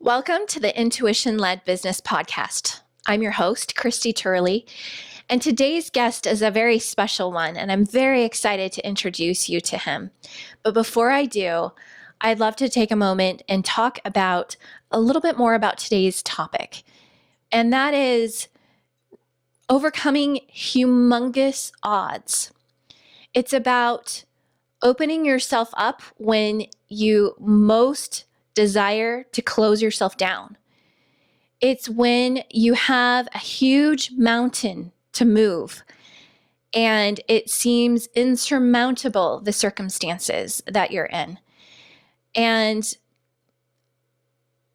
Welcome to the Intuition-Led Business Podcast. I'm your host, Christie Turley, and today's guest is a very special one, and I'm very excited to introduce you to him. But before I do, I'd love to take a moment and talk about a little bit more about today's topic, and that is overcoming humongous odds. It's about opening yourself up when you most desire to close yourself down. It's when you have a huge mountain to move and it seems insurmountable, the circumstances that you're in. And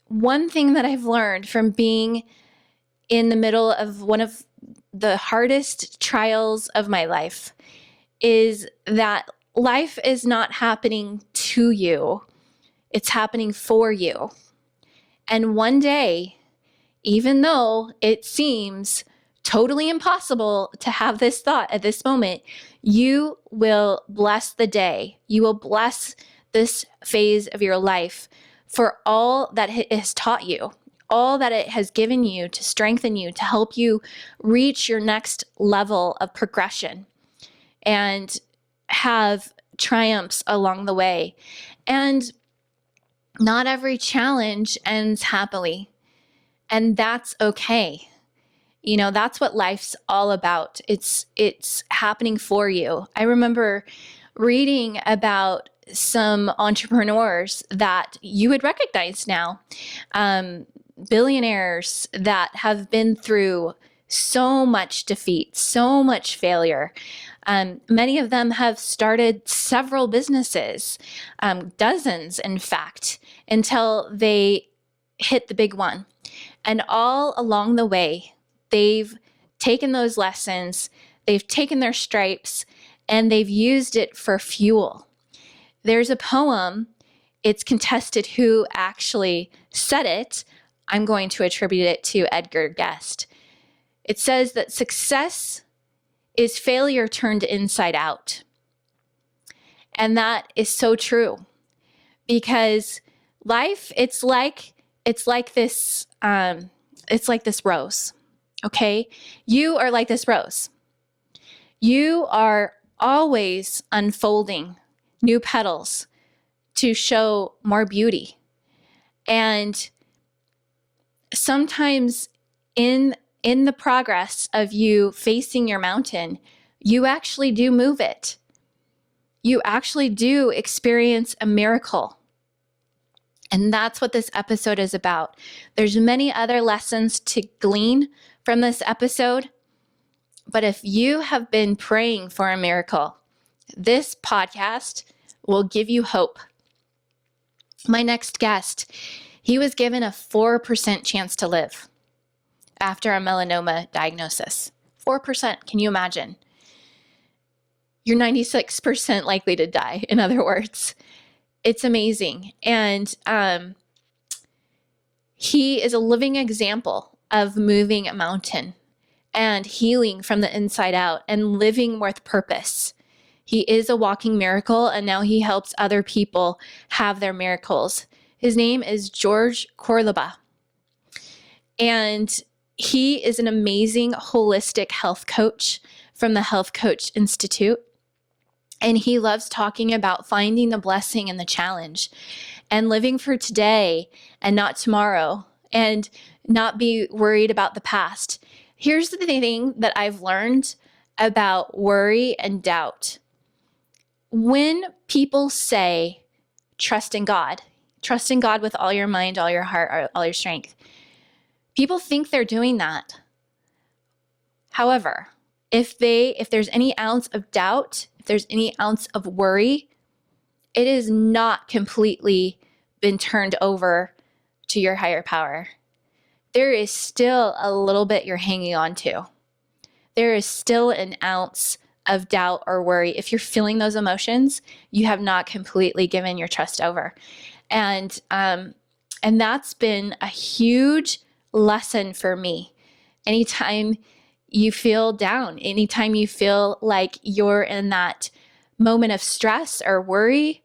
one thing that I've learned from being in the middle of one of the hardest trials of my life is that life is not happening to you. It's happening for you. And one day, even though it seems totally impossible to have this thought at this moment, you will bless the day. You will bless this phase of your life for all that it has taught you, all that it has given you to strengthen you, to help you reach your next level of progression and have triumphs along the way. And not every challenge ends happily, and that's okay. You know, that's what life's all about. It's happening for you. I remember reading about some entrepreneurs that you would recognize now, billionaires that have been through so much defeat, so much failure. Many of them have started several businesses, dozens, in fact, until they hit the big one. And all along the way, they've taken those lessons, they've taken their stripes, and they've used it for fuel. There's a poem, it's contested who actually said it. I'm going to attribute it to Edgar Guest. It says that success is failure turned inside out. And that is so true, because life, it's like this rose. Okay? You are like this rose. You are always unfolding new petals to show more beauty. And sometimes in the progress of you facing your mountain, you actually do move it. You actually do experience a miracle. And that's what this episode is about. There's many other lessons to glean from this episode, but if you have been praying for a miracle, this podcast will give you hope. My next guest, he was given a 4% chance to live after a melanoma diagnosis. 4%, can you imagine? You're 96% likely to die, in other words. It's amazing. And he is a living example of moving a mountain and healing from the inside out and living with purpose. He is a walking miracle, and now he helps other people have their miracles. His name is Georges Cordoba. And he is an amazing holistic health coach from the Health Coach Institute. And he loves talking about finding the blessing in the challenge and living for today and not tomorrow, and not be worried about the past. Here's the thing that I've learned about worry and doubt. When people say, trust in God with all your mind, all your heart, all your strength, people think they're doing that. However, if there's any ounce of doubt, if there's any ounce of worry, it is not completely been turned over to your higher power. There is still a little bit you're hanging on to. There is still an ounce of doubt or worry. If you're feeling those emotions, you have not completely given your trust over. And that's been a huge lesson for me. Anytime you feel down, anytime you feel like you're in that moment of stress or worry,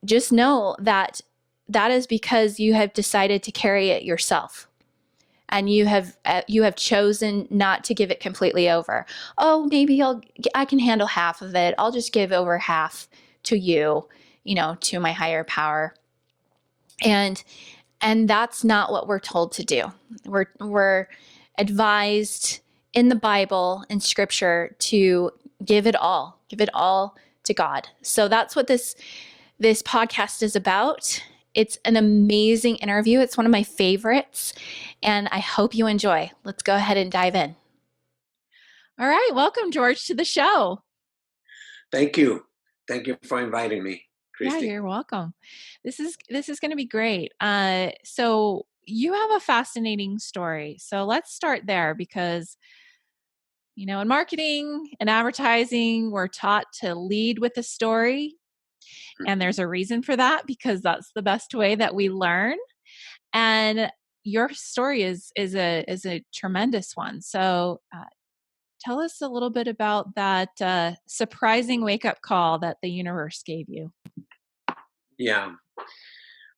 just know that that is because you have decided to carry it yourself. And you have chosen not to give it completely over. Oh, maybe I can handle half of it. I'll just give over half to you, to my higher power. And that's not what we're told to do. We're advised in the Bible and Scripture to give it all to God. So that's what this podcast is about. It's an amazing interview. It's one of my favorites, and I hope you enjoy. Let's go ahead and dive in. All right. Welcome, George, to the show. Thank you. Thank you for inviting me, Christie. Yeah, you're welcome. This is going to be great. So you have a fascinating story. So let's start there because, in marketing and advertising, we're taught to lead with a story. And there's a reason for that because that's the best way that we learn. And your story is a tremendous one. So tell us a little bit about that surprising wake-up call that the universe gave you. Yeah.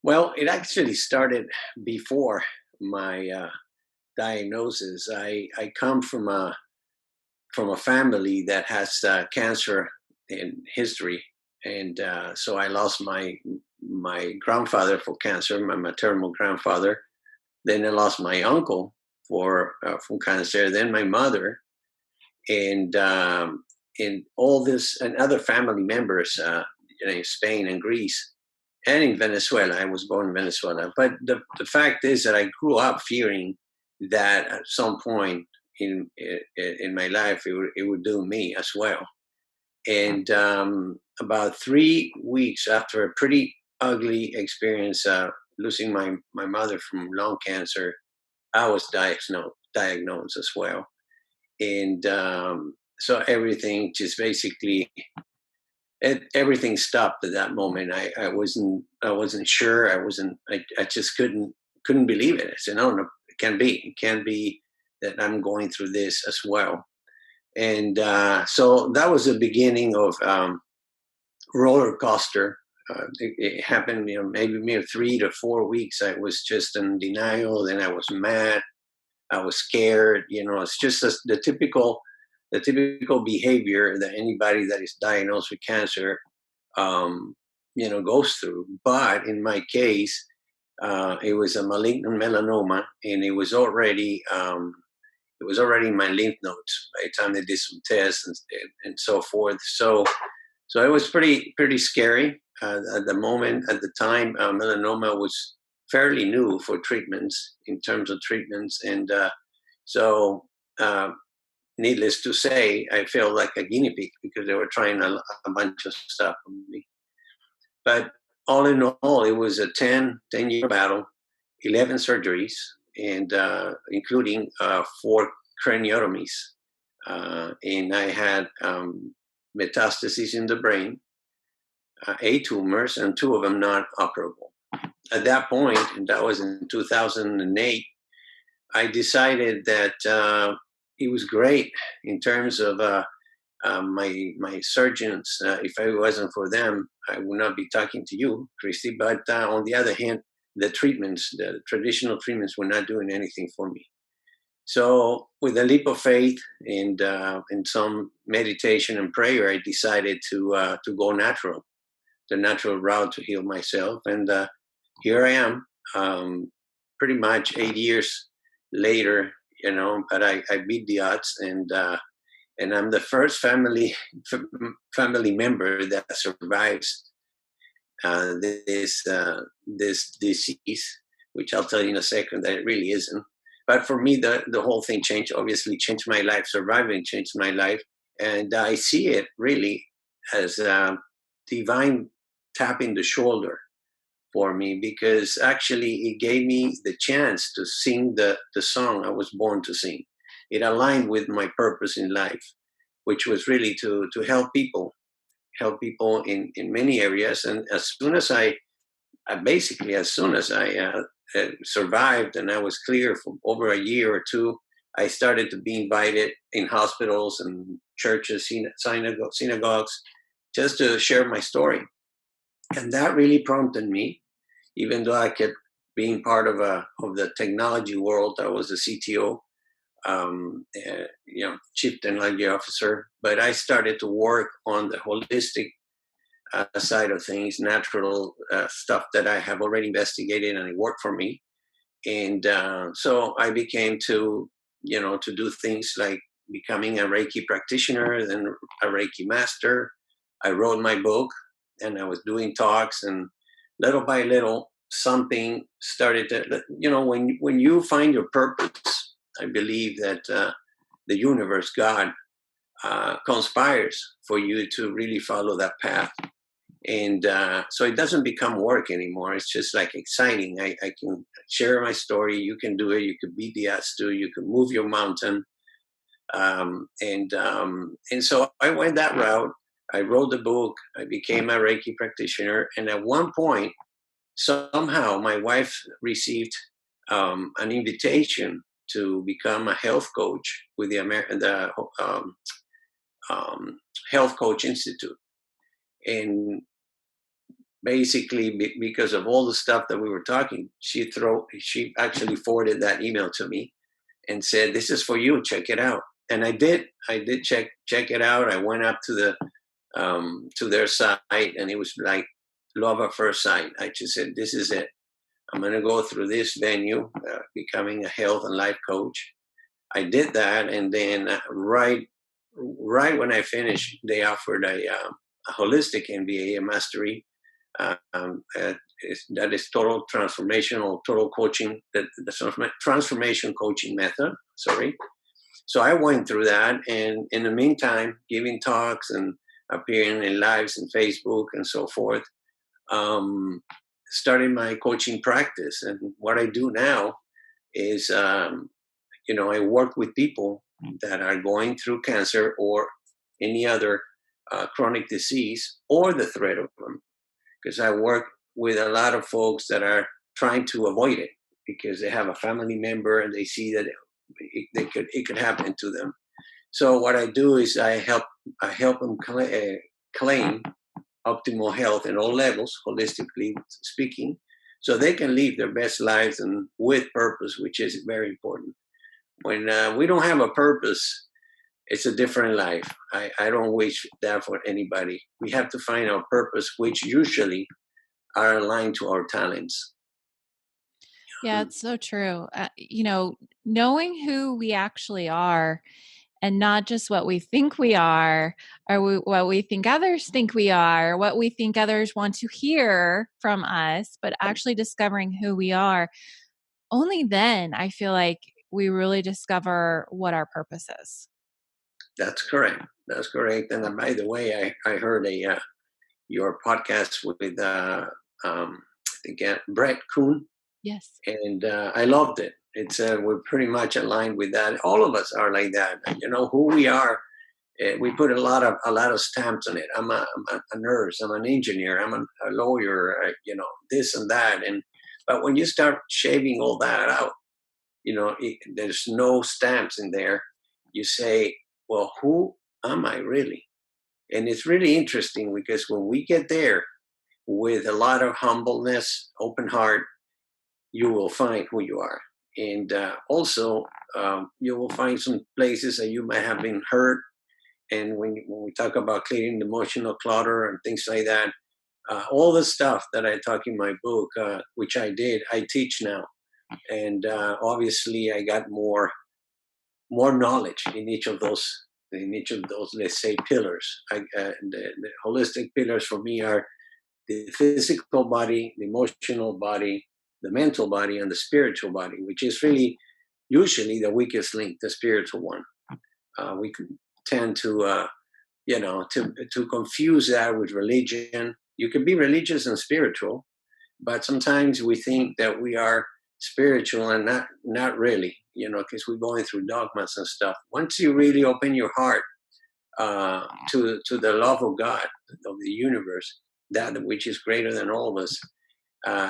Well, it actually started before my diagnosis. I come from a family that has cancer in history, and so I lost my grandfather for cancer, my maternal grandfather. Then I lost my uncle from cancer. Then my mother, and all this and other family members in Spain and Greece and in Venezuela. I was born in Venezuela. But the fact is that I grew up fearing that at some point in my life, it would do me as well. And about 3 weeks after a pretty ugly experience, losing my mother from lung cancer, I was diagnosed as well. And so everything just basically everything stopped at that moment. I wasn't sure. I just couldn't believe it. I said, no, it can't be that I'm going through this as well. And so that was the beginning of roller coaster. It happened, maybe 3 to 4 weeks. I was just in denial. Then I was mad. I was scared. It's just the typical behavior that anybody that is diagnosed with cancer, goes through. But in my case, it was a malignant melanoma, and it was already in my lymph nodes by the time they did some tests and so forth. So it was pretty scary at the moment. At the time, melanoma was fairly new for treatments in terms of treatments, and so. Needless to say, I felt like a guinea pig because they were trying a bunch of stuff on me. But all in all, it was a 10-year battle, 11 surgeries, and including 4 craniotomies. And I had metastasis in the brain, 8 tumors, and 2 of them not operable. At that point, and that was in 2008, I decided that it was great in terms of my surgeons. If it wasn't for them, I would not be talking to you, Christie. But on the other hand, the traditional treatments, were not doing anything for me. So, with a leap of faith and some meditation and prayer, I decided to go natural, the natural route to heal myself. And here I am, pretty much 8 years later. But I beat the odds, and I'm the first family member that survives this disease, which I'll tell you in a second that it really isn't. But for me, the whole thing changed my life. Surviving changed my life, and I see it really as a divine tap in the shoulder for me, because actually it gave me the chance to sing the song I was born to sing. It aligned with my purpose in life, which was really to help people in many areas. And as soon as I survived and I was clear for over a year or two, I started to be invited in hospitals and churches, synagogues, just to share my story. And that really prompted me even though I kept being part of the technology world. I was a CTO, chief technology officer. But I started to work on the holistic side of things, natural stuff that I have already investigated, and it worked for me. And so I became to do things like becoming a Reiki practitioner, then a Reiki Master. I wrote my book, and I was doing talks, and little by little, something started to, when you find your purpose, I believe that the universe, God, conspires for you to really follow that path. And so it doesn't become work anymore. It's just like exciting. I can share my story. You can do it. You can beat the odds too. You can move your mountain. And so I went that route. I wrote the book. I became a Reiki practitioner. And at one point, somehow, my wife received an invitation to become a health coach with the Health Coach Institute. And basically, because of all the stuff that we were talking, she actually forwarded that email to me and said, "This is for you. Check it out." And I did. I did check it out. I went up to their site, and it was like love at first sight. I just said, "This is it. I'm going to go through this venue, becoming a health and life coach." I did that, and then right when I finished, they offered a holistic MBA, a mastery. That is total transformational, total coaching, the transformation coaching method. Sorry. So I went through that, and in the meantime, giving talks and appearing in lives and Facebook and so forth, started my coaching practice. And what I do now is, I work with people that are going through cancer or any other chronic disease or the threat of them, because I work with a lot of folks that are trying to avoid it because they have a family member and they see that it could happen to them. So what I do is I help them claim optimal health in all levels, holistically speaking, so they can live their best lives and with purpose, which is very important. When we don't have a purpose, it's a different life. I don't wish that for anybody. We have to find our purpose, which usually are aligned to our talents. Yeah, it's so true. Knowing who we actually are and not just what we think we are or what we think others think we are, what we think others want to hear from us, but actually discovering who we are. Only then I feel like we really discover what our purpose is. That's correct. That's correct. And by the way, I heard your podcast with Brett Kuhn, Yes. and I loved it. It's we're pretty much aligned with that. All of us are like that. Who we are. We put a lot of stamps on it. I'm a nurse. I'm an engineer. I'm a lawyer. This and that. But when you start shaving all that out, there's no stamps in there. You say, well, who am I really? And it's really interesting because when we get there with a lot of humbleness, open heart, you will find who you are. And also, you will find some places that you might have been hurt. And when we talk about clearing the emotional clutter and things like that, all the stuff that I talk in my book, which I teach now. And obviously, I got more knowledge in each of those, let's say, pillars. The holistic pillars for me are the physical body, the emotional body, the mental body, and the spiritual body, which is really usually the weakest link, the spiritual one. We tend to to confuse that with religion. You can be religious and spiritual, but sometimes we think that we are spiritual and not really, because we're going through dogmas and stuff. Once you really open your heart to the love of God, of the universe, that which is greater than all of us,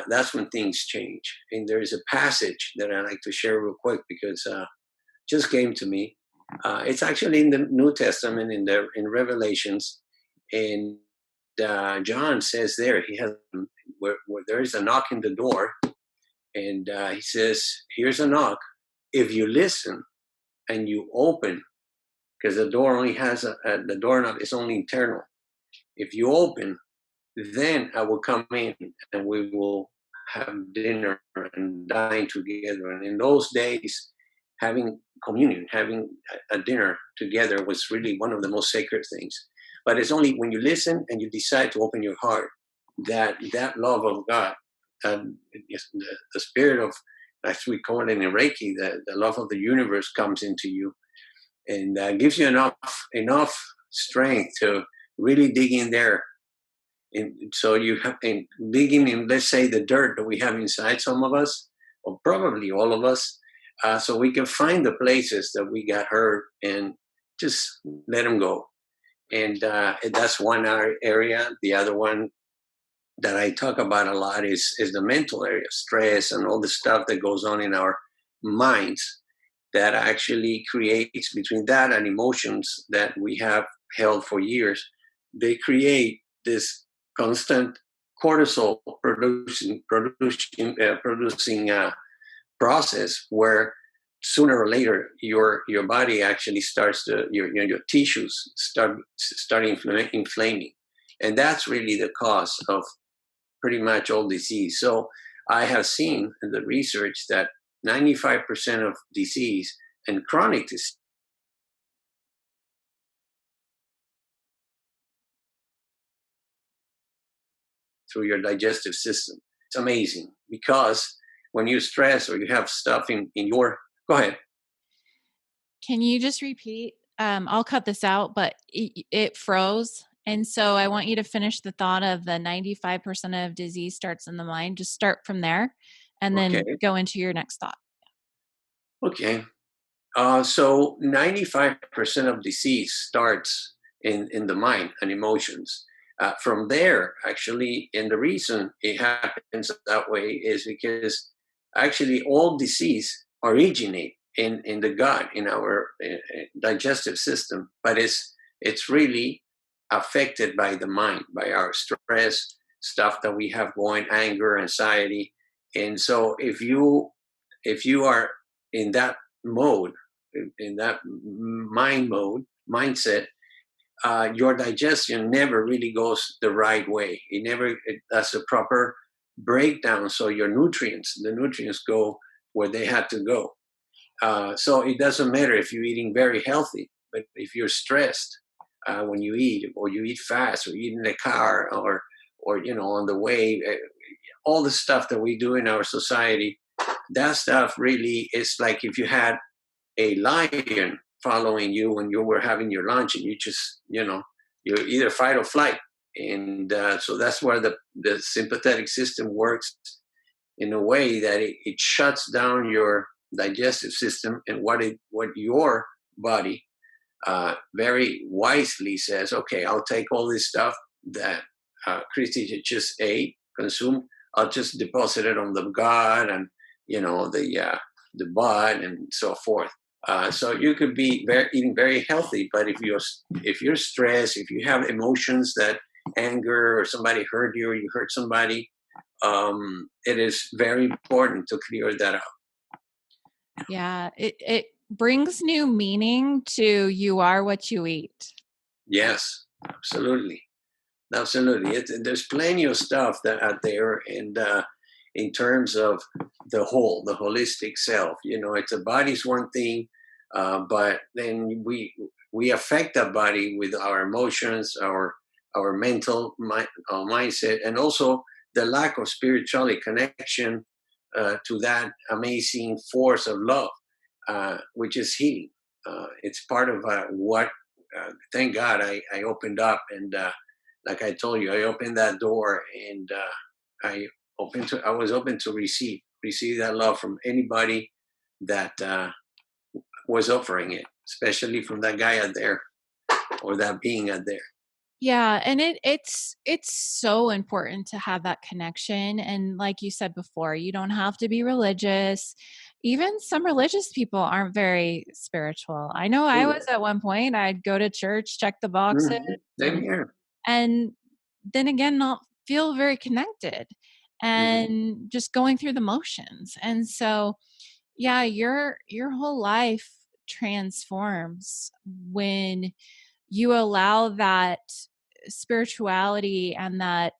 that's when things change. And there is a passage that I like to share real quick because just came to me. It's actually in the New Testament, in Revelations, and John says there, he has where there is a knock in the door, and he says, "Here's a knock. If you listen and you open, because the door only has the doorknob is only internal. If you open, then I will come in and we will have dinner and dine together." And in those days, having communion, having a dinner together was really one of the most sacred things. But it's only when you listen and you decide to open your heart that that love of God, the spirit of, as we call it in Reiki, the love of the universe comes into you and gives you enough strength to really dig in there. And so you have been digging in, let's say, the dirt that we have inside some of us, or probably all of us, so we can find the places that we got hurt and just let them go. And that's one area. The other one that I talk about a lot is the mental area, stress and all the stuff that goes on in our minds that actually creates, between that and emotions that we have held for years, they create this constant cortisol producing process where sooner or later your body actually starts to your tissues start inflaming, and that's really the cause of pretty much all disease. So I have seen in the research that 95% of disease and chronic disease through your digestive system. It's amazing because when you stress or you have stuff in your, go ahead. Can you just repeat? I'll cut this out, but it froze. And so I want you to finish the thought of the 95% of disease starts in the mind. Just start from there and then go into your next thought. Okay. So 95% of disease starts in the mind and emotions. From there, actually, and the reason it happens that way is because actually all disease originate in the gut, in our digestive system, but it's really affected by the mind, by our stress, stuff that we have going, anger, anxiety. And so if you are in that mode, in that mindset, your digestion never really goes the right way. It does a proper breakdown. So the nutrients go where they had to go. So it doesn't matter if you're eating very healthy, but if you're stressed when you eat, or you eat fast, or you eat in the car, or on the way, all the stuff that we do in our society, that stuff really is like if you had a lion following you when you were having your lunch, and you just, you're either fight or flight. And so that's where the sympathetic system works in a way that it shuts down your digestive system, and what your body very wisely says, okay, I'll take all this stuff that Christie just consumed, I'll just deposit it on the gut and the bud and so forth. So you could be eating very healthy, but if you're stressed, if you have emotions, that anger, or somebody hurt you, or you hurt somebody, it is very important to clear that out. Yeah, it brings new meaning to you are what you eat. Yes, absolutely. There's plenty of stuff that out there, and in terms of the holistic self, it's a body's one thing, but then we affect that body with our emotions, our mental mindset, and also the lack of spirituality connection to that amazing force of love, which is healing. It's part of what. Thank God I opened up, and like I told you, I opened that door, and I was open to receive that love from anybody that was offering it, especially from that guy out there, or that being out there. Yeah, and it's so important to have that connection. And like you said before, you don't have to be religious. Even some religious people aren't very spiritual. I know I was at one point. I'd go to church, check the boxes, Same here. and then again, not feel very connected and just going through the motions. And so, yeah, your whole life transforms when you allow that spirituality and that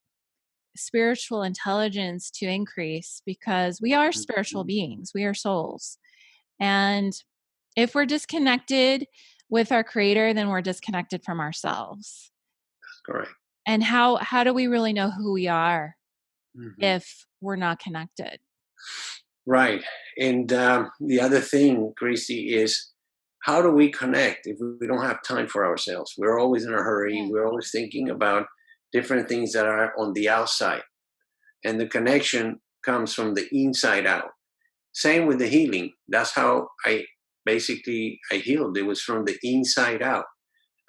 spiritual intelligence to increase, because we are spiritual beings, we are souls. And if we're disconnected with our creator, then we're disconnected from ourselves. Correct. And how do we really know who we are if we're not connected? Right. And the other thing, Christy, is how do we connect if we don't have time for ourselves? We're always in a hurry. Yeah. We're always thinking about different things that are on the outside. And the connection comes from the inside out. Same with the healing. That's how I healed. It was from the inside out.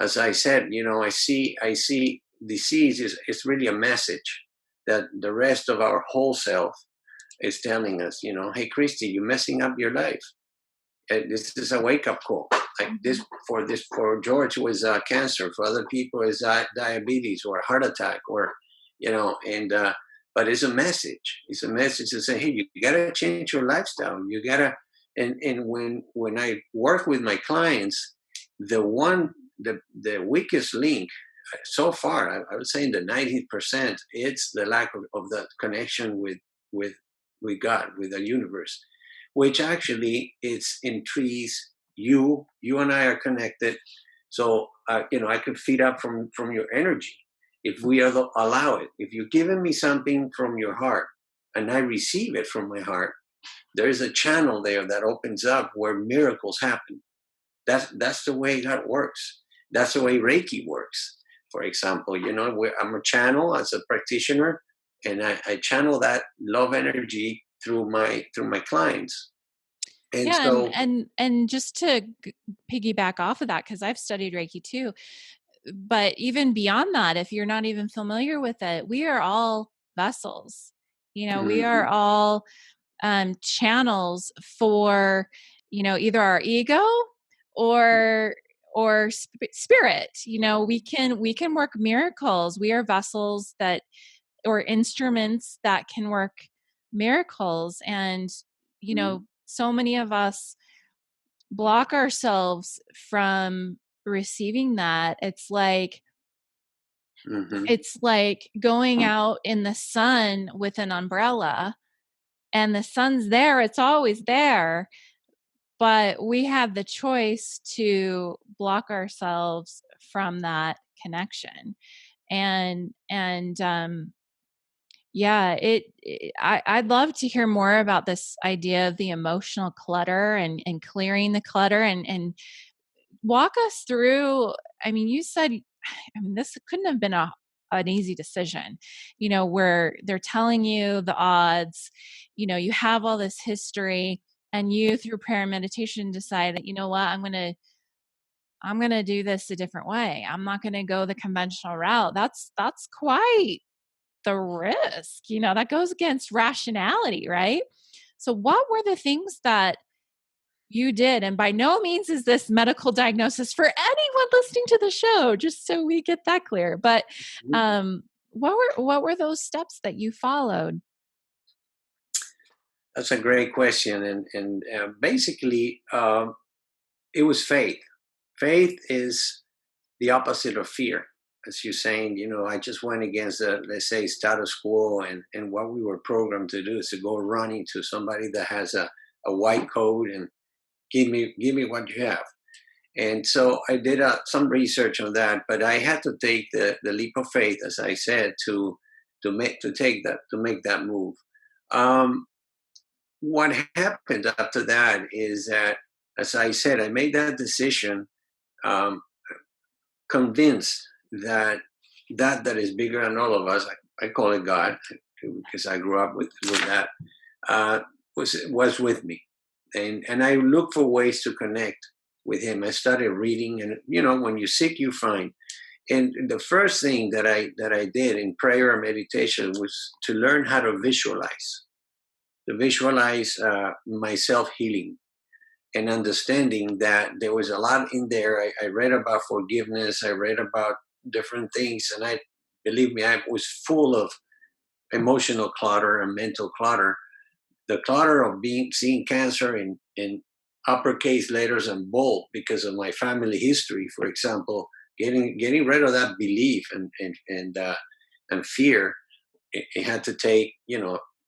As I said, I see disease is really a message that the rest of our whole self is telling us, hey, Christy, you're messing up your life. This is a wake up call. Like for George was cancer. For other people, is diabetes or a heart attack, or but it's a message. It's a message to say, hey, you gotta change your lifestyle. You gotta. And when I work with my clients, the weakest link so far, I would say in the 90%, it's the lack of that connection with God, with the universe, which actually it's in trees. You and I are connected, so I could feed up from your energy if we allow it. If you're giving me something from your heart and I receive it from my heart, there's a channel there that opens up where miracles happen. That's the way God works. That's the way Reiki works. For example, I'm a channel as a practitioner, and I channel that love energy through my clients. And Yeah, so, and just to piggyback off of that, because I've studied Reiki too, but even beyond that, if you're not even familiar with it, we are all vessels. We are all channels for either our ego or spirit. We can work miracles. We are vessels that, or instruments that can work miracles. And so many of us block ourselves from receiving that. It's like going out in the sun with an umbrella, and the sun's there, it's always there, but we have the choice to block ourselves from that connection. And yeah, I'd love to hear more about this idea of the emotional clutter and clearing the clutter, and walk us through. I mean, you said, this couldn't have been an easy decision, where they're telling you the odds, you have all this history, and you, through prayer and meditation, decide that, what, I'm going to do this a different way. I'm not going to go the conventional route. That's quite the risk, that goes against rationality, right? So what were the things that you did? And by no means is this medical diagnosis for anyone listening to the show, just so we get that clear. But what were those steps that you followed? that's a great question, and basically, it was faith. Faith is the opposite of fear. As you're saying, I just went against the, let's say, status quo, and what we were programmed to do is to go running to somebody that has a white coat and give me what you have. And so I did some research on that, but I had to take the leap of faith, as I said, to make that move. What happened after that is that, as I said, I made that decision, um, convinced that is bigger than all of us. I call it God, because I grew up with that. Was with me, and I looked for ways to connect with Him. I started reading, and when you're sick, you find. And the first thing that I did in prayer and meditation was to learn how to visualize myself healing, and understanding that there was a lot in there. I read about forgiveness. I read about different things, and believe me, I was full of emotional clutter and mental clutter. The clutter of seeing cancer in uppercase letters and bold because of my family history, for example, getting rid of that belief and fear. It had to take,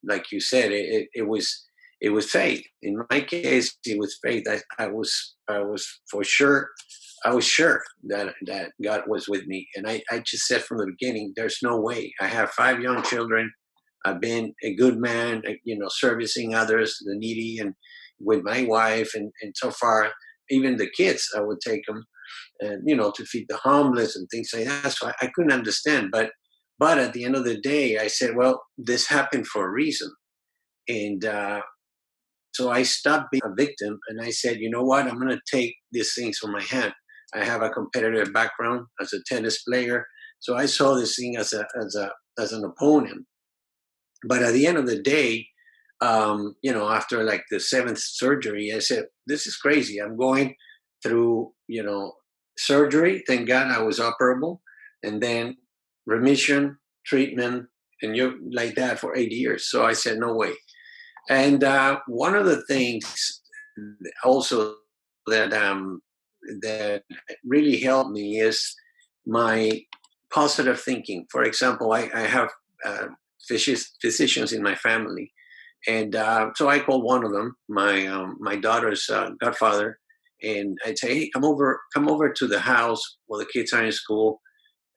like you said, it was faith. In my case, it was faith. I was for sure. I was sure that God was with me, and I just said from the beginning, there's no way. I have 5 young children. I've been a good man, servicing others, the needy, and with my wife, and so far, even the kids, I would take them, and to feed the homeless and things like that. So I couldn't understand, but at the end of the day, I said, well, this happened for a reason, and so I stopped being a victim, and I said, you know what, I'm going to take these things from my hand. I have a competitive background as a tennis player, so I saw this thing as an opponent. But at the end of the day, after like the 7th surgery, I said, this is crazy. I'm going through, surgery. Thank God I was operable. And then remission, treatment, and you're like that for 8 years. So I said, no way. And one of the things also that really helped me is my positive thinking. For example, I have physicians in my family, and so I called one of them, my daughter's godfather, and I'd say, hey, come over to the house while the kids are in school,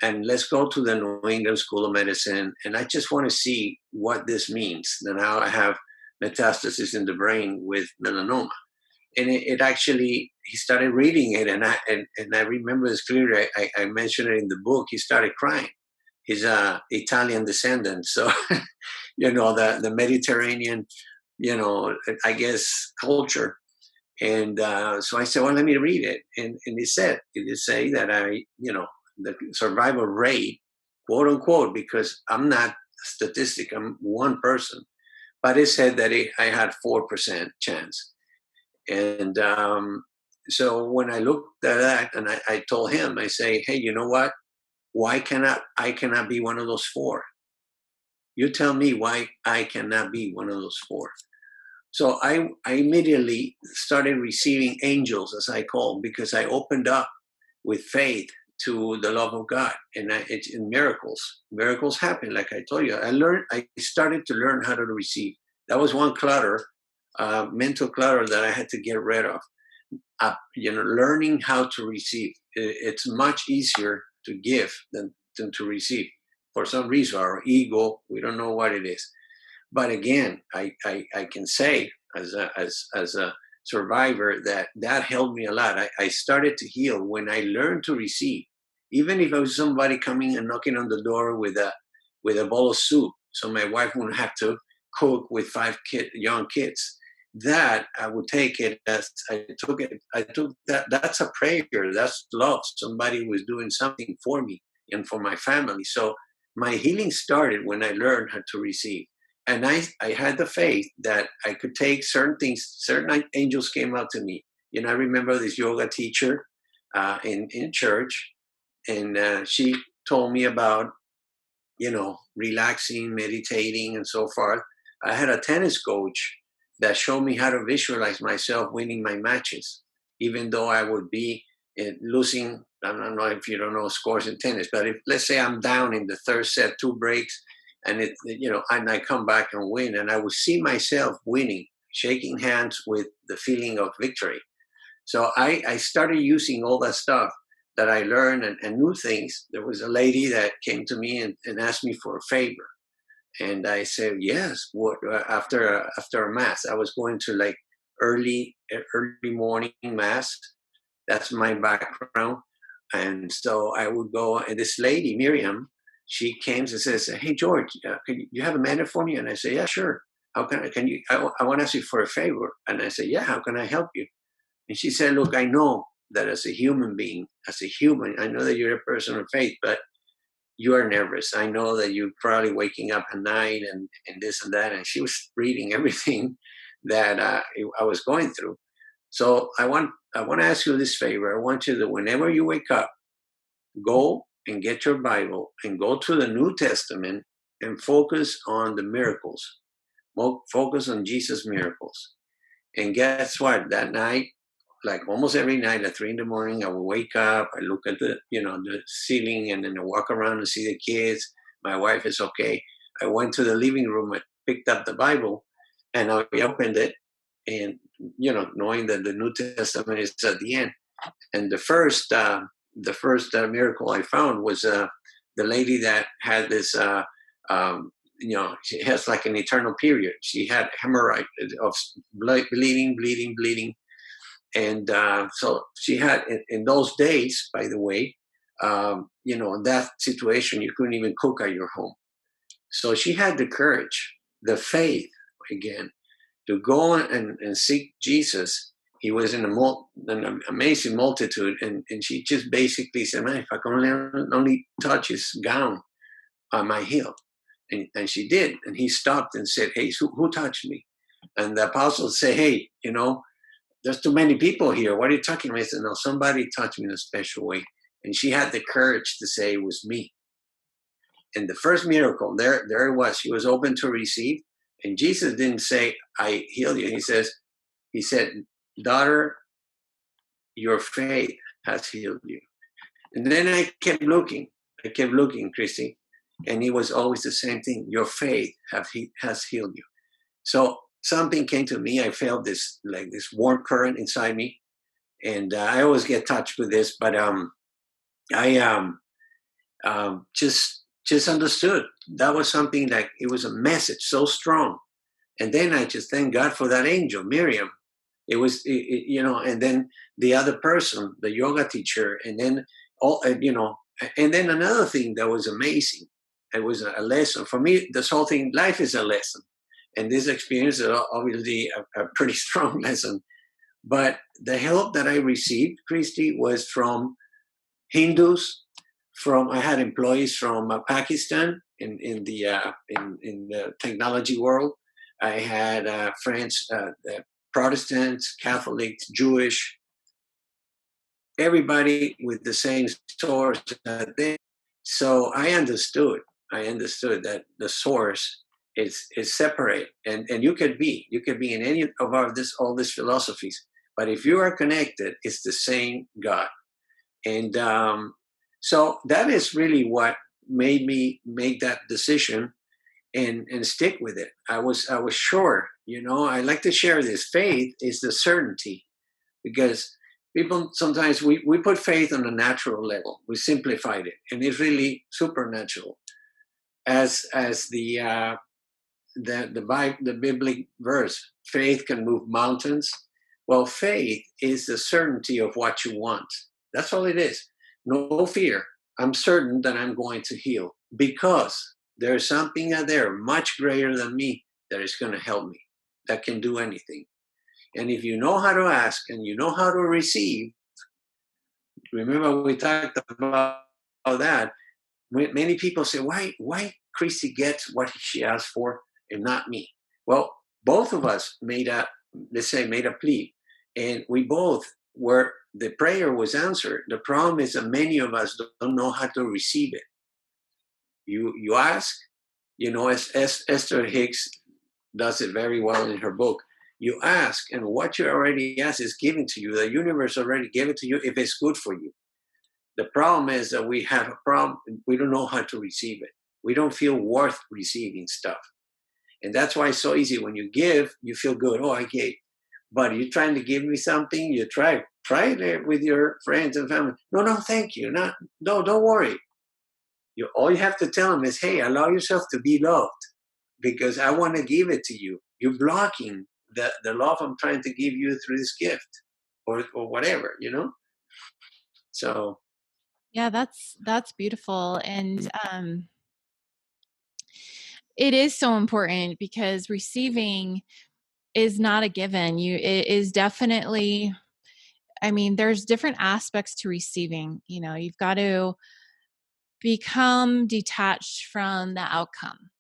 and let's go to the New England School of Medicine, and I just want to see what this means. Now I have metastasis in the brain with melanoma, and it actually, he started reading it, and I remember this clearly. I mentioned it in the book. He started crying. He's Italian descendant, so the Mediterranean, I guess, culture. And so I said, well, let me read it, and it did say that the survival rate, quote unquote, because I'm not a statistic, I'm one person, but it said that I had 4% chance. And so when I looked at that, and I told him, I say, hey, you know what? Why cannot I cannot be one of those 4? You tell me why I cannot be one of those 4. So I immediately started receiving angels, as I call them, because I opened up with faith to the love of God, and it's in miracles. Miracles happen, like I told you. I started to learn how to receive. That was one clutter, mental clutter that I had to get rid of. Learning how to receive. It's much easier to give than to receive. For some reason, our ego, we don't know what it is. But again, I can say as a survivor that helped me a lot. I started to heal when I learned to receive. Even if it was somebody coming and knocking on the door with a bowl of soup, so my wife wouldn't have to cook with 5 young kids. That I would take it as I took it. I took that. That's a prayer. That's love. Somebody was doing something for me and for my family. So my healing started when I learned how to receive. And I had the faith that I could take certain things. Certain angels came out to me. I remember this yoga teacher in church, and she told me about, relaxing, meditating, and so forth. I had a tennis coach that showed me how to visualize myself winning my matches, even though I would be losing. I don't know if you don't know scores in tennis, but if, let's say, I'm down in the 3rd set, 2 breaks, and and I come back and win, and I would see myself winning, shaking hands with the feeling of victory. So I started using all that stuff that I learned and new things. There was a lady that came to me and asked me for a favor. And I said, yes. What, after a mass, I was going to like early morning mass. That's my background. And so I would go, and this lady, Miriam, she came and says, hey, George, can you have a minute for me? And I say, yeah, sure. How can you, I want to ask you for a favor. And I said, yeah, how can I help you? And she said, look, I know that as a human being, I know that you're a person of faith, but you are nervous. I know that you're probably waking up at night and this and that. And she was reading everything that I was going through. So I want to ask you this favor. I want you to, whenever you wake up, go and get your Bible and go to the New Testament and focus on the miracles. Focus on Jesus' miracles. And guess what? That night, like almost every night at 3 a.m, I would wake up, I look at the ceiling, and then I walk around and see the kids. My wife is okay. I went to the living room, I picked up the Bible, and I opened it, and knowing that the New Testament is at the end. And the first miracle I found was the lady that had this she has like an eternal period. She had hemorrhage of bleeding. And so she had, in those days, by the way, in that situation, you couldn't even cook at your home. So she had the courage, the faith, again, to go and seek Jesus. He was in an amazing multitude, and she just basically said, man, if I can only touch his gown, I might heal. And she did. And he stopped and said, hey, who touched me? And the apostles say, hey, there's too many people here. What are you talking about? I said, no, somebody touched me in a special way. And she had the courage to say it was me. And the first miracle, there it was. She was open to receive. And Jesus didn't say, I heal you. He said, daughter, your faith has healed you. And then I kept looking, Christy. And it was always the same thing. Your faith has healed you. So something came to me. I felt this warm current inside me, and I always get touched with this. But I just understood that was something, like it was a message so strong. And then I just thank God for that angel, Miriam. It was, and then the other person, the yoga teacher, and then and then another thing that was amazing. It was a lesson for me. This whole thing, life is a lesson. And this experience is obviously a pretty strong lesson. But the help that I received, Christy, was from Hindus. I had employees from Pakistan in the technology world. I had friends, Protestants, Catholics, Jewish, everybody with the same source. So I understood that the source is separate, and you could be in any of all these philosophies, but if you are connected, it's the same God. And so that is really what made me make that decision and stick with it. I was sure. I like to share this. Faith is the certainty, because people sometimes we put faith on a natural level. We simplified it, and it's really supernatural. As the biblical verse, faith can move mountains. Well, faith is the certainty of what you want. That's all it is. No fear. I'm certain that I'm going to heal, because there's something out there much greater than me that is going to help me, that can do anything. And if you know how to ask and you know how to receive, remember we talked about that. Many people say, why Christy gets what she asked for and not me? Well, both of us made a plea, and we both the prayer was answered. The problem is that many of us don't know how to receive it. You ask, as Esther Hicks does it very well in her book. You ask, and what you already asked is given to you. The universe already gave it to you if it's good for you. The problem is that we have a problem. We don't know how to receive it. We don't feel worth receiving stuff. And that's why it's so easy. When you give, you feel good. Oh, I gave. But you're trying to give me something, you try it with your friends and family. No, thank you. No, don't worry. All you have to tell them is, hey, allow yourself to be loved, because I want to give it to you. You're blocking the love I'm trying to give you through this gift, or whatever, So Yeah, that's beautiful. And it is so important, because receiving is not a given. It is definitely, there's different aspects to receiving. You've got to become detached from the outcome,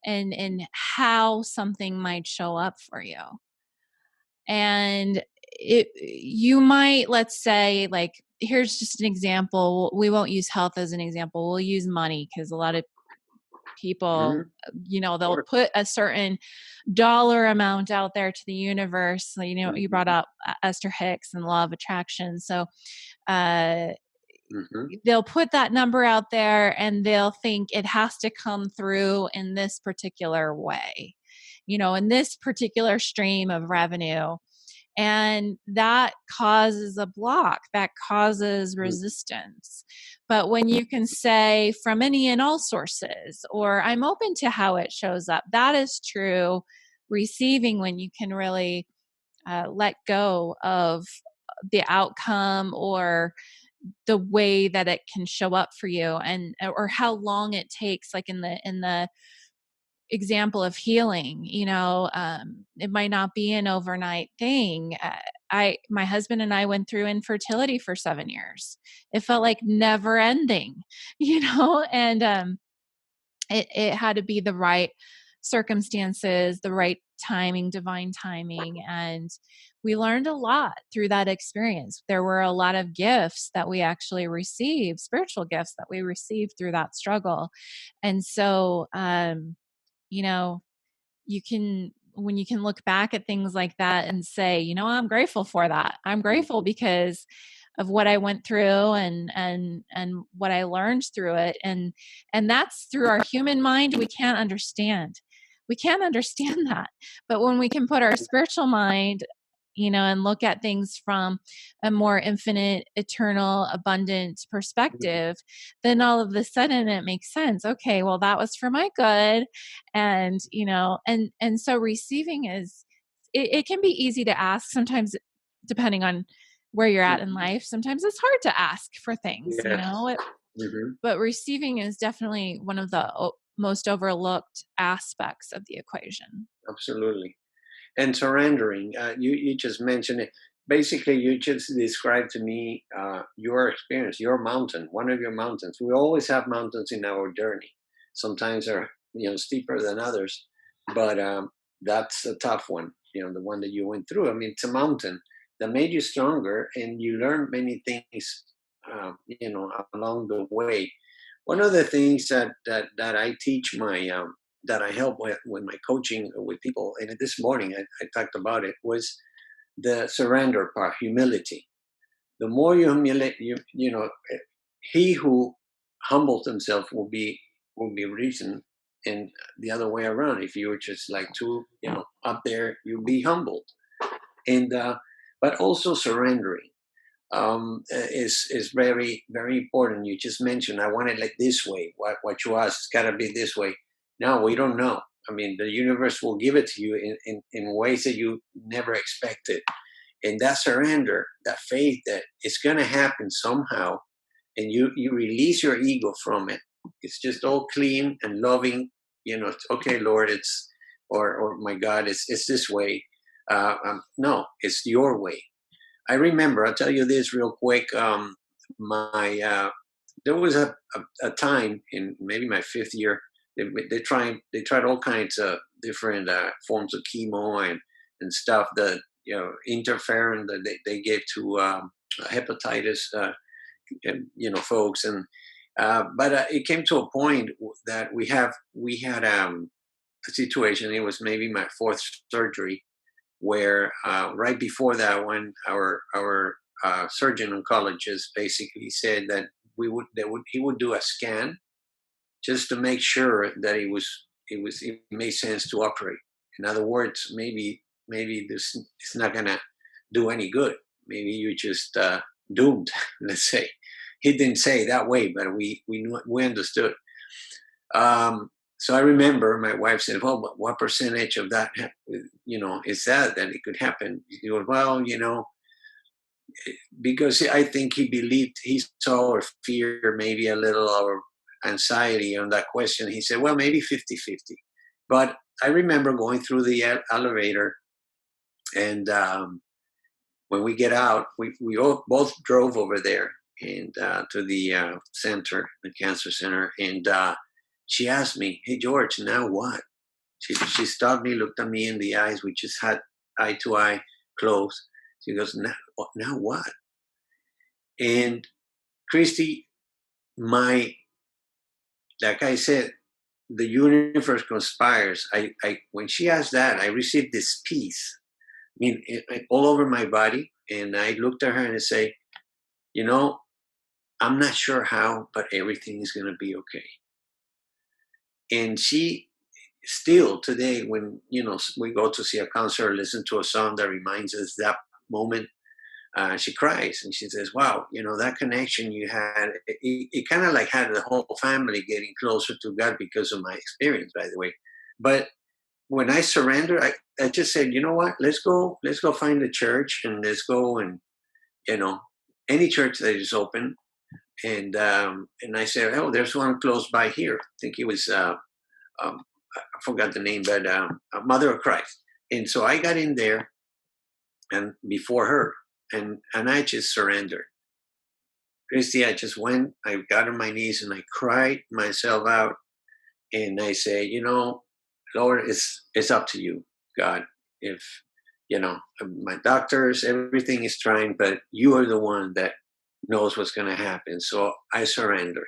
and how something might show up for you. And you might, let's say, like, here's just an example. We won't use health as an example. We'll use money, because a lot of people, they'll Or, put a certain dollar amount out there to the universe. So, you brought up Esther Hicks and law of attraction. So they'll put that number out there, and they'll think it has to come through in this particular way, in this particular stream of revenue. And that causes a block, that causes resistance. But when you can say from any and all sources, or I'm open to how it shows up, that is true receiving, when you can really let go of the outcome or the way that it can show up for you, and or how long it takes, like in the example of healing. It might not be an overnight thing. My husband and I went through infertility for 7 years. It felt like never ending, and it had to be the right circumstances, the right timing, divine timing. And we learned a lot through that experience. There were a lot of gifts that we actually received, spiritual gifts that we received through that struggle. And so, you can, when you can look back at things like that and say, I'm grateful for that. I'm grateful because of what I went through, and what I learned through it. And that's through our human mind. We can't understand that. But when we can put our spiritual mind, and look at things from a more infinite, eternal, abundant perspective, then all of a sudden it makes sense. Okay, well, that was for my good. And, and so receiving is, it can be easy to ask sometimes, depending on where you're at in life. Sometimes it's hard to ask for things, but receiving is definitely one of the most overlooked aspects of the equation. absolutely. And surrendering, you just mentioned it. Basically, you just described to me your experience, your mountain, one of your mountains. We always have mountains in our journey. Sometimes they're steeper than others, but that's a tough one. The one that you went through. I mean, it's a mountain that made you stronger, and you learned many things, along the way. One of the things that I teach that I help with my coaching with people, and this morning I talked about it, was the surrender part, humility. The more you humiliate, he who humbles himself will be risen, and the other way around. If you were just like too, up there, you'll be humbled. And but also surrendering is very, very important. You just mentioned, I want it like this way. What you ask, it's got to be this way. No, we don't know. I mean, the universe will give it to you in ways that you never expected. And that surrender, that faith that it's going to happen somehow, and you release your ego from it. It's just all clean and loving. It's okay, Lord. Or my God, it's this way. No, it's your way. I remember, I'll tell you this real quick. My There was a time in maybe my fifth year. They tried all kinds of different forms of chemo and stuff that interferon that they gave to hepatitis folks, and but it came to a point that we had a situation. It was maybe my fourth surgery, where right before that one, our surgeon oncologist basically said that he would do a scan just to make sure that it made sense to operate. In other words, maybe this is not gonna do any good. Maybe you're just doomed. Let's say he didn't say it that way, but we understood. So I remember my wife said, "Well, but what percentage of that, is that it could happen?" He goes, "Well, because I think he saw or fear, maybe a little, or anxiety on that question. He said, well, maybe 50-50. But I remember going through the elevator, and when we get out, we all both drove over there and to the center, the cancer center, and she asked me, "Hey, George, now what?" She stopped me, looked at me in the eyes. We just had eye to eye, close, She goes, now what? And Christy, like I said, the universe conspires. When she asked that, I received this peace. I mean, all over my body. And I looked at her and I say, I'm not sure how, but everything is going to be okay. And she still today, when, we go to see a counselor, listen to a song that reminds us that moment, she cries and she says, wow, that connection you had, it kind of like had the whole family getting closer to God because of my experience, by the way. But when I surrendered, I just said, you know what, let's go find a church and let's go and, any church that is open. And I said, oh, there's one close by here. I think it was, I forgot the name, but Mother of Christ. And so I got in there and before her, and I just surrendered. Christy, I just went, I got on my knees and I cried myself out. And I say, Lord, it's up to you, God. If, my doctors, everything is trying, but you are the one that knows what's going to happen. So I surrender.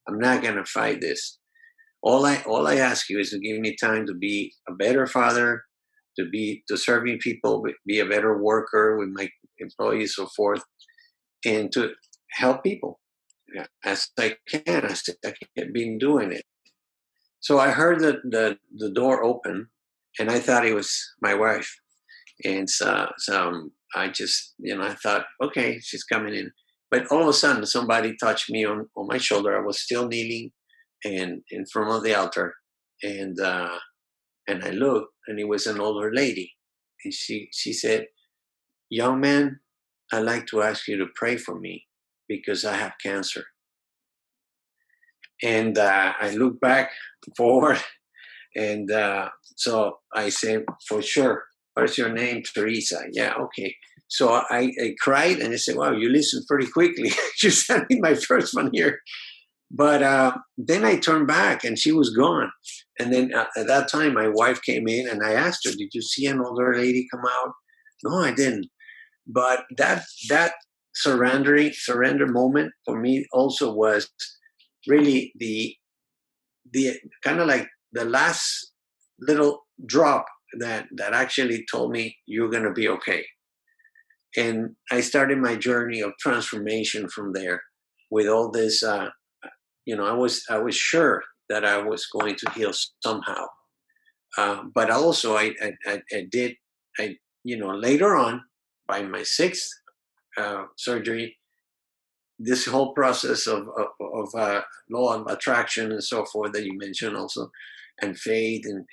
I'm not going to fight this. All I ask you is to give me time to be a better father, to serving people, be a better worker with my employees, so forth, and to help people as I can. As I've been doing it. So I heard the door open, and I thought it was my wife. And so I just, I thought, okay, she's coming in. But all of a sudden, somebody touched me on my shoulder. I was still kneeling and in front of the altar. And I looked, and it was an older lady. And she said, young man, I'd like to ask you to pray for me because I have cancer. And I looked back forward. And so I said, for sure. What's your name? Teresa. Yeah, okay. So I cried and I said, wow, you listened pretty quickly. You sent me my first one here. But then I turned back and she was gone. And then at that time, my wife came in and I asked her, did you see an older lady come out? No, I didn't. But that surrender moment for me also was really the kind of like the last little drop that actually told me you're going to be okay. And I started my journey of transformation from there with all this. I was sure that I was going to heal somehow, but also I did. Later on, by my sixth surgery, this whole process of law of attraction and so forth that you mentioned also, and faith, and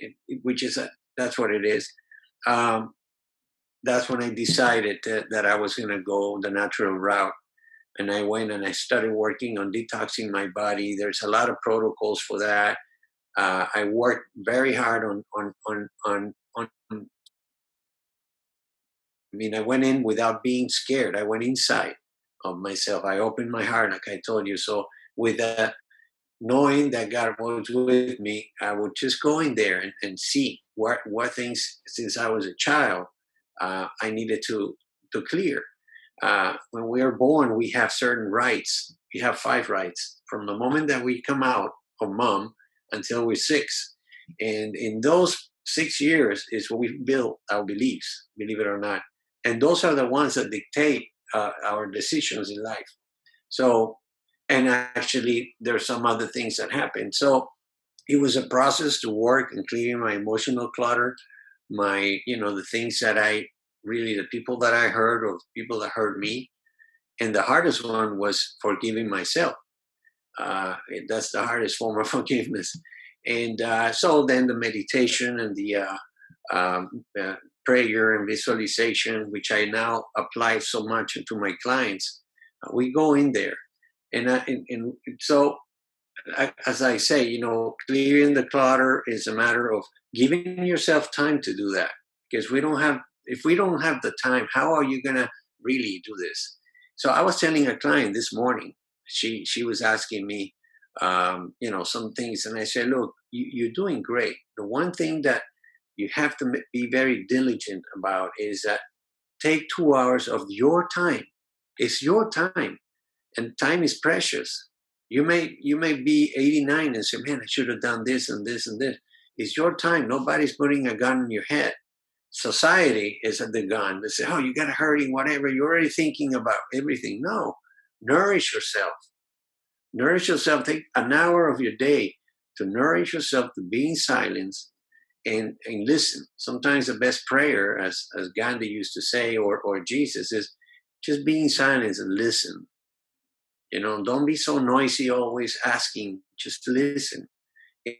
which is that's what it is. That's when I decided that I was going to go the natural route, and I went and I started working on detoxing my body. There's a lot of protocols for that. I worked very hard on. I mean, I went in without being scared. I went inside of myself. I opened my heart, like I told you. So with knowing that God was with me, I would just go in there and see what things, since I was a child, I needed to clear. When we are born, we have certain rights. We have 5 rights from the moment that we come out of mom until we're 6. And in those 6 years is what we build our beliefs, believe it or not. And those are the ones that dictate our decisions in life. So, and actually, there's some other things that happen. So it was a process to work and clearing my emotional clutter, the things that the people that I hurt or people that hurt me. And the hardest one was forgiving myself. That's the hardest form of forgiveness. And so then the meditation and the prayer and visualization, which I now apply so much to my clients, we go in there. And so, as I say, clearing the clutter is a matter of giving yourself time to do that. Because if we don't have the time, how are you going to really do this? So I was telling a client this morning, she was asking me, some things. And I said, look, you're doing great. The one thing that you have to be very diligent about is that take 2 hours of your time. It's your time, and time is precious. You may be 89 and say, man, I should have done this and this and this. It's your time. Nobody's putting a gun in your head. Society is at the gun. They say, oh, you got to hurry, whatever. You're already thinking about everything. No, nourish yourself. Nourish yourself. Take an hour of your day to nourish yourself, to be in silence and listen. Sometimes the best prayer, as Gandhi used to say, or Jesus, is just be in silence and listen. Don't be so noisy, always asking. Just listen,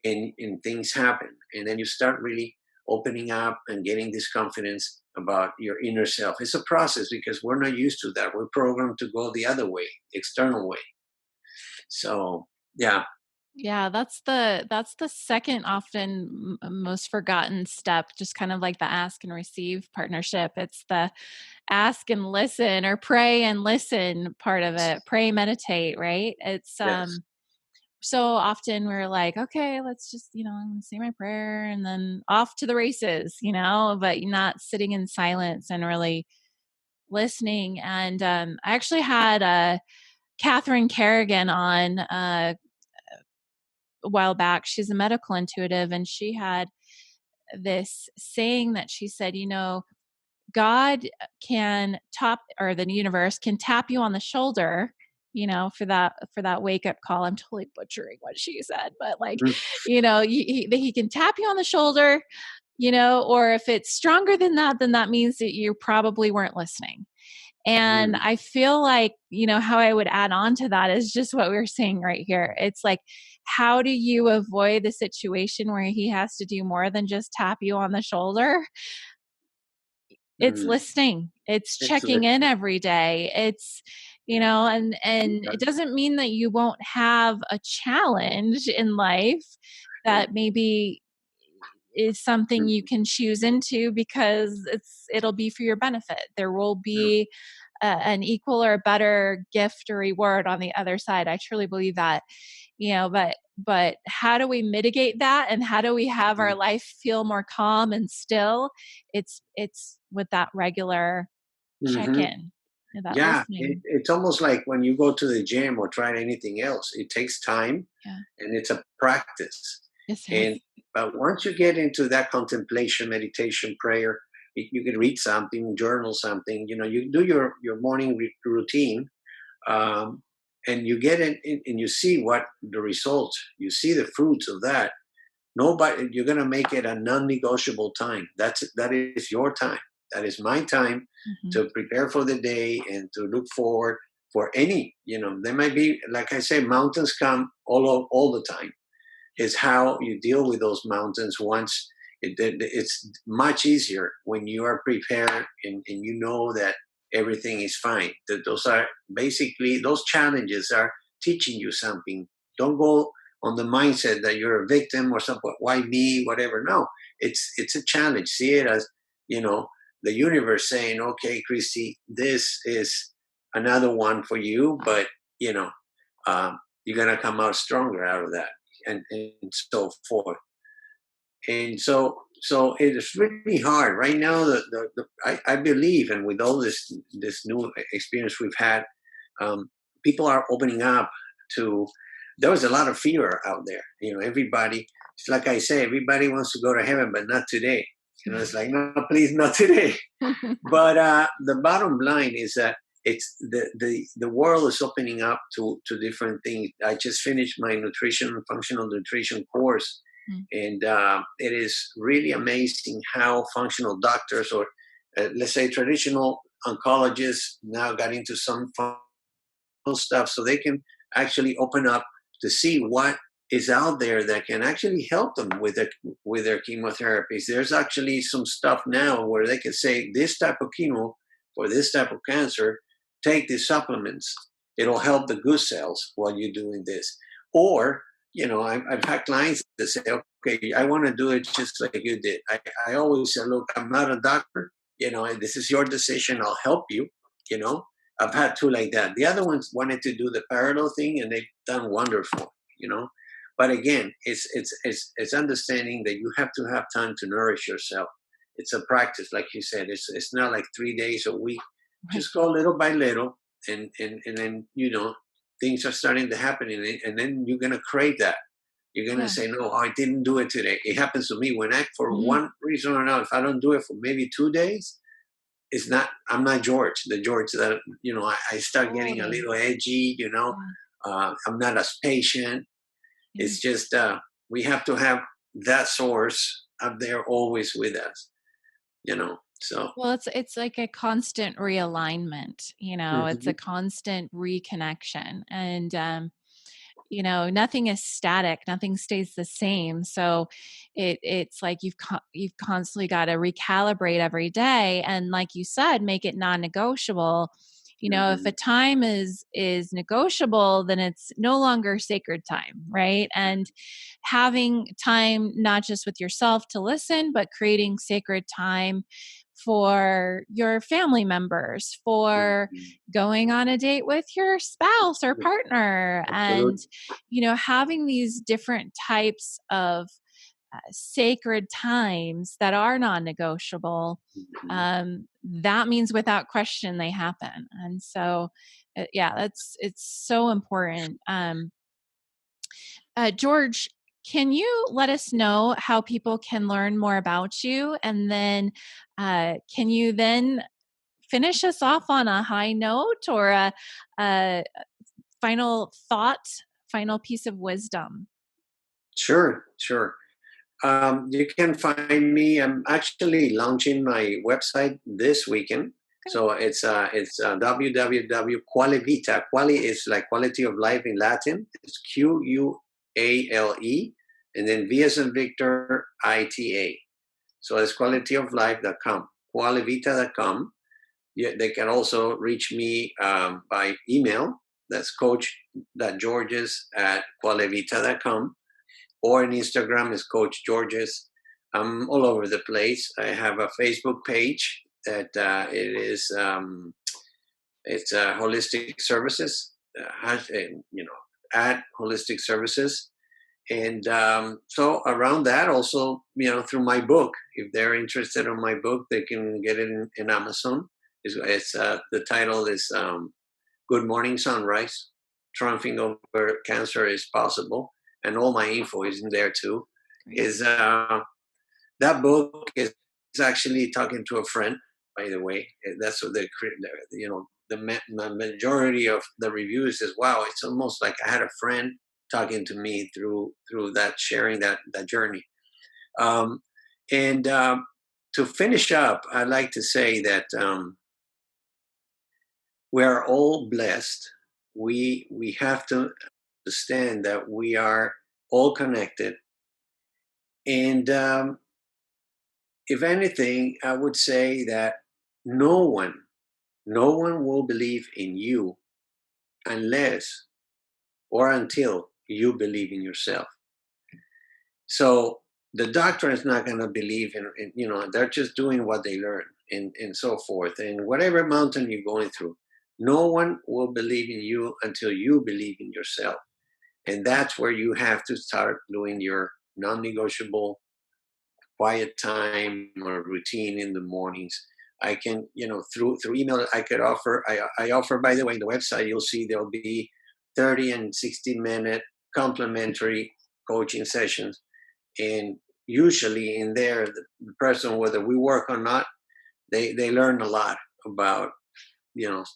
and things happen. And then you start really opening up and getting this confidence about your inner self. It's a process because we're not used to that. We're programmed to go the other way, external way. So, yeah. Yeah, that's the second often most forgotten step, just kind of like the ask and receive partnership. It's the ask and listen, or pray and listen part of it. Pray, meditate, right? It's Yes. so often we're like, okay, let's just, I'm going to say my prayer and then off to the races, but you're not sitting in silence and really listening. And I actually had Catherine Kerrigan on a while back. She's a medical intuitive, and she had this saying that she said, God can or the universe can tap you on the shoulder, for that wake up call. I'm totally butchering what she said, but like, Mhm. he can tap you on the shoulder, or if it's stronger than that, then that means that you probably weren't listening. And Mhm. I feel like, how I would add on to that is just what we're saying right here. It's like, how do you avoid the situation where he has to do more than just tap you on the shoulder? It's Mhm. listening. It's It's checking in listening. every day. It's, and it doesn't mean that you won't have a challenge in life that maybe is something you can choose into, because it'll be for your benefit. There will be an equal or better gift or reward on the other side. I truly believe that, but how do we mitigate that, and how do we have our life feel more calm and still? It's with that regular Mm-hmm. check-in, that Yeah, listening. it's almost like when you go to the gym or try anything else. It takes time, Yeah. and it's a practice. Yes, it And is. but once you get into that contemplation, meditation, prayer, you can read something, journal something. You do your morning routine, um, and you get in and you see what the results. You see the fruits of that. Nobody, you're gonna make it a non-negotiable time. That is your time. That is my time Mhm. to prepare for the day and to look forward for any. There might be, like I say, mountains come all the time. It's how you deal with those mountains once. It's much easier when you are prepared and you know that everything is fine. That those are basically, those challenges are teaching you something. Don't go on the mindset that you're a victim or something. Why me? Whatever. No, it's a challenge. See it as, the universe saying, okay, Christy, this is another one for you, but you're gonna come out stronger out of that, and so forth. And so it is really hard right now. I believe, and with all this new experience we've had, people are opening up to. There was a lot of fear out there. Everybody. It's like I say, everybody wants to go to heaven, but not today. It's like, no, please, not today. But the bottom line is that it's the world is opening up to different things. I just finished my functional nutrition course, and it is really amazing how functional doctors, or let's say traditional oncologists, now got into some functional stuff, so they can actually open up to see what is out there that can actually help them with their chemotherapies. There's actually some stuff now where they can say, this type of chemo for this type of cancer, take these supplements. It'll help the good cells while you're doing this. Or, I've had clients that say, okay, I want to do it just like you did. I always say, look, I'm not a doctor. This is your decision. I'll help you. You know, I've had two like that. The other ones wanted to do the parallel thing, and they've done wonderful. But again, it's understanding that you have to have time to nourish yourself, it's a practice, like you said. It's not like 3 days a week. Right. Just go little by little, and then things are starting to happen, and then you're gonna crave that. You're gonna Yeah. say, "No, I didn't do it today." It happens to me when for Mhm. one reason or another, if I don't do it for maybe 2 days, it's not. I'm not George, the George that I start getting a Totally. little edgy. Yeah. I'm not as patient. Yeah. It's just we have to have that source up there always with us. So. Well, it's like a constant realignment, it's a Mhm. constant reconnection. And nothing is static, nothing stays the same. So it's like you've constantly got to recalibrate every day, and like you said, make it non-negotiable. If a Mhm. time is negotiable, then it's no longer sacred time, right? And having time not just with yourself to listen, but creating sacred time for your family members, for Mhm. going on a date with your spouse or partner, and Absolutely. having these different types of sacred times that are non-negotiable. Mhm. That means without question they happen. And so yeah, it's so important. George, can you let us know how people can learn more about you, and then can you then finish us off on a high note, or a final thought, final piece of wisdom? Sure, sure. You can find me. I'm actually launching my website this weekend. Good. So it's www Qualivita. Quali is like quality of life in Latin. It's QUALE, and then V as in Victor, ITA. So it's qualityoflife.com, qualivita.com. Yeah, they can also reach me by email. That's coach.georges@qualivita.com, or on Instagram is Coach Georges. I'm all over the place. I have a Facebook page that it's Holistic Services, at Holistic Services, and so around that also, through my book. If they're interested in my book, they can get it in Amazon. The title is Good Morning Sunrise: Triumphing Over Cancer is Possible, and all my info is in there too. Great. Is That book is actually talking to a friend, by the way. That's what the majority of the reviews is, wow, it's almost like I had a friend talking to me through that, sharing that journey. Um, and To finish up, I'd like to say that we are all blessed. We have to understand that we are all connected, and if anything, I would say that no one, no one will believe in you unless or until you believe in yourself. So the doctor is not going to believe they're just doing what they learn, and so forth. And whatever mountain you're going through, no one will believe in you until you believe in yourself. And that's where you have to start doing your non-negotiable quiet time or routine in the mornings. I can, through email, I could offer. I offer, by the way, the website. You'll see there'll be 30 and 60-minute complimentary coaching sessions, and usually in there, the person, whether we work or not, they learn a lot about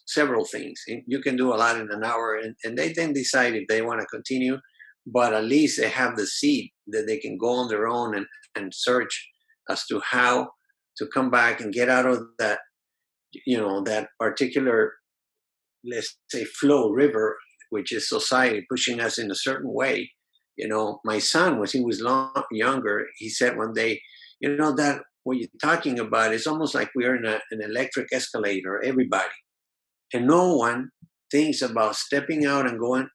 several things. And you can do a lot in an hour, and they then decide if they want to continue, but at least they have the seed that they can go on their own and search as to how to come back and get out of that that particular, let's say, flow river, which is society pushing us in a certain way. My son, when he was younger, he said one day, that what you're talking about is almost like we're in an electric escalator, everybody, and no one thinks about stepping out and going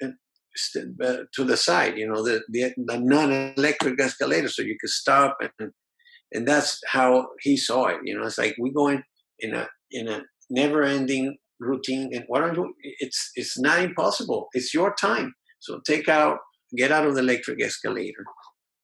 to the side, the non-electric escalator, so you could stop, and that's how he saw it. It's like we're going in a never-ending routine, and what are you? It's not impossible. It's your time. So get out of the electric escalator.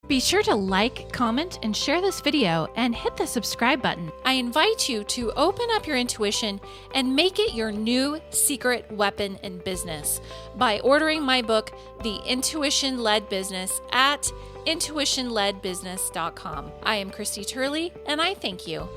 Be sure to like, comment, and share this video and hit the subscribe button. I invite you to open up your intuition and make it your new secret weapon in business by ordering my book, The Intuition-Led Business, at intuitionledbusiness.com. I am Christie Turley, and I thank you.